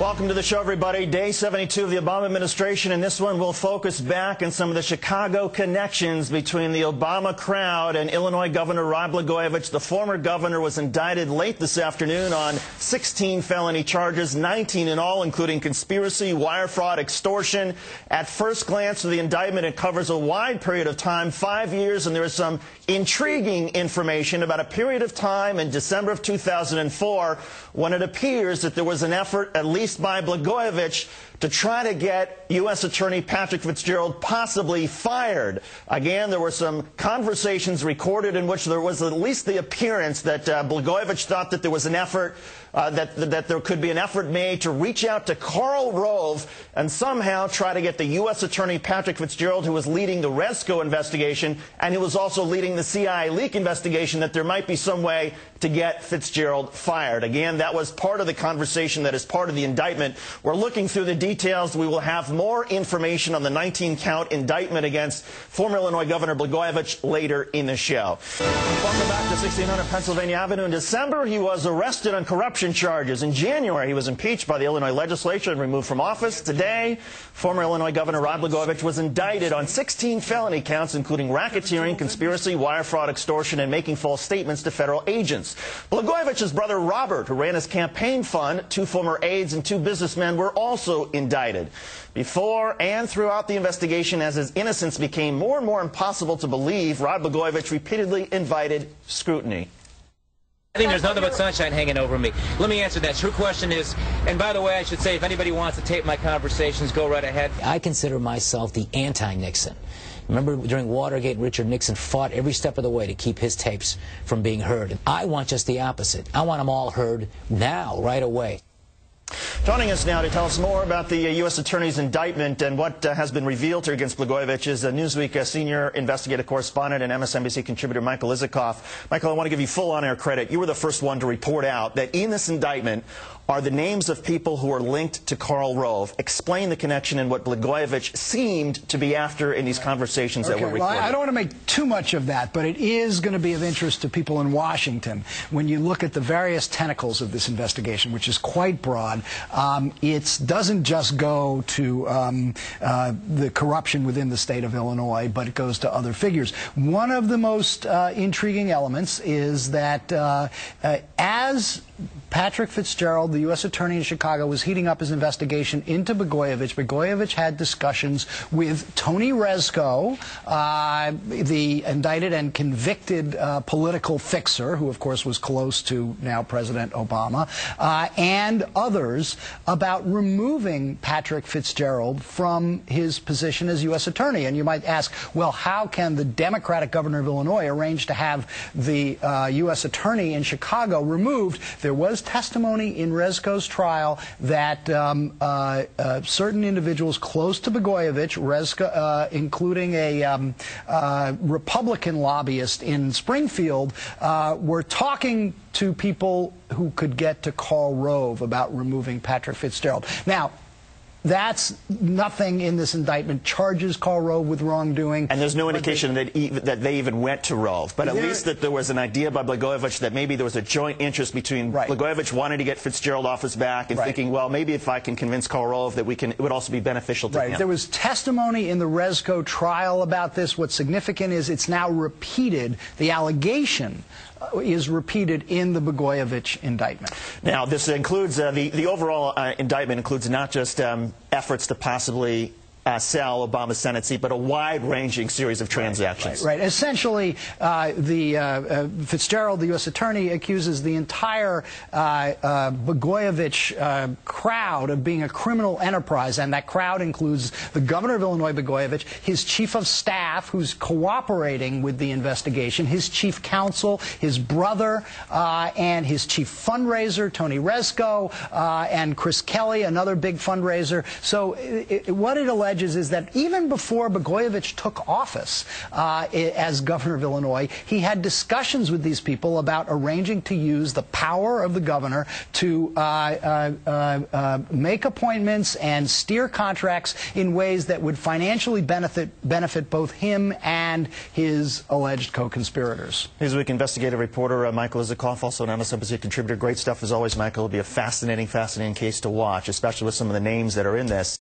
Welcome to the show, everybody. Day 72 of the Obama administration, and this one will focus back on some of the Chicago connections between the Obama crowd and Illinois Governor Rod Blagojevich. The former governor was indicted late this afternoon on 16 felony charges, 19 in all, including conspiracy, wire fraud, extortion. At first glance of the indictment, it covers a wide period of time, 5 years, and there is some intriguing information about a period of time in December of 2004 when it appears that there was an effort, at least by Blagojevich, to try to get U.S. Attorney Patrick Fitzgerald possibly fired. Again, there were some conversations recorded in which there was at least the appearance that Blagojevich thought that there was an effort, that there could be an effort made to reach out to Karl Rove and somehow try to get the U.S. Attorney Patrick Fitzgerald, who was leading the Resco investigation and who was also leading the CIA leak investigation, that there might be some way to get Fitzgerald fired. Again, that was part of the conversation that is part of the indictment. We're looking through the details. We will have more information on the 19-count indictment against former Illinois Governor Blagojevich later in the show. Welcome back to 1600 Pennsylvania Avenue. In December, he was arrested on corruption charges. In January, he was impeached by the Illinois legislature and removed from office. Today, former Illinois Governor Rod Blagojevich was indicted on 16 felony counts, including racketeering, conspiracy, wire fraud, extortion, and making false statements to federal agents. Blagojevich's brother Robert, who ran his campaign fund, 2 former aides, and 2 businessmen were also indicted. Before and throughout the investigation, as his innocence became more and more impossible to believe, Rod Blagojevich repeatedly invited scrutiny. I think there's nothing but sunshine hanging over me. Let me answer that. Your question is, and by the way, I should say, if anybody wants to tape my conversations, go right ahead. I consider myself the anti-Nixon. Remember, during Watergate, Richard Nixon fought every step of the way to keep his tapes from being heard. I want just the opposite. I want them all heard now, right away. Joining us now to tell us more about the U.S. Attorney's indictment and what has been revealed here against Blagojevich is Newsweek senior investigative correspondent and MSNBC contributor Michael Isikoff. Michael, I want to give you full on-air credit. You were the first one to report out that in this indictment are the names of people who are linked to Karl Rove. Explain the connection and what Blagojevich seemed to be after in these conversations that were recorded. Well, I don't want to make too much of that, but it is going to be of interest to people in Washington. When you look at the various tentacles of this investigation, which is quite broad, it doesn't just go to the corruption within the state of Illinois, but it goes to other figures. One of the most intriguing elements is that as Patrick Fitzgerald, the U.S. Attorney in Chicago, was heating up his investigation into Blagojevich, Blagojevich had discussions with Tony Resco, the indicted and convicted political fixer, who, of course, was close to now President Obama, and others about removing Patrick Fitzgerald from his position as U.S. Attorney. And you might ask, well, how can the Democratic governor of Illinois arrange to have the U.S. Attorney in Chicago removed? There was testimony in Resco's trial that certain individuals close to Blagojevich, Resco, including a Republican lobbyist in Springfield, were talking to people who could get to Karl Rove about removing Patrick Fitzgerald. Now, that's nothing in this indictment charges Karl Rove with wrongdoing. And there's no indication that they even went to Rove. But at least that there was an idea by Blagojevich that maybe there was a joint interest between Blagojevich wanting to get Fitzgerald off his back and thinking, well, maybe if I can convince Karl Rove that it would also be beneficial to him. There was testimony in the Resco trial about this. What's significant is it's now repeated. The allegation is repeated in the Blagojevich indictment. Now, this includes, the overall indictment includes not just efforts to possibly sell Obama's Senate seat, but a wide-ranging series of transactions. Right. Essentially, Fitzgerald, the U.S. Attorney, accuses the entire Blagojevich crowd of being a criminal enterprise, and that crowd includes the governor of Illinois, Blagojevich, his chief of staff, who's cooperating with the investigation, his chief counsel, his brother, and his chief fundraiser, Tony Resco, and Chris Kelly, another big fundraiser. So what it alleges alleges is that even before Blagojevich took office as governor of Illinois, he had discussions with these people about arranging to use the power of the governor to make appointments and steer contracts in ways that would financially benefit both him and his alleged co-conspirators. Newsweek investigative reporter Michael Isikoff, also an MSNBC contributor. Great stuff as always, Michael. It'll be a fascinating case to watch, especially with some of the names that are in this.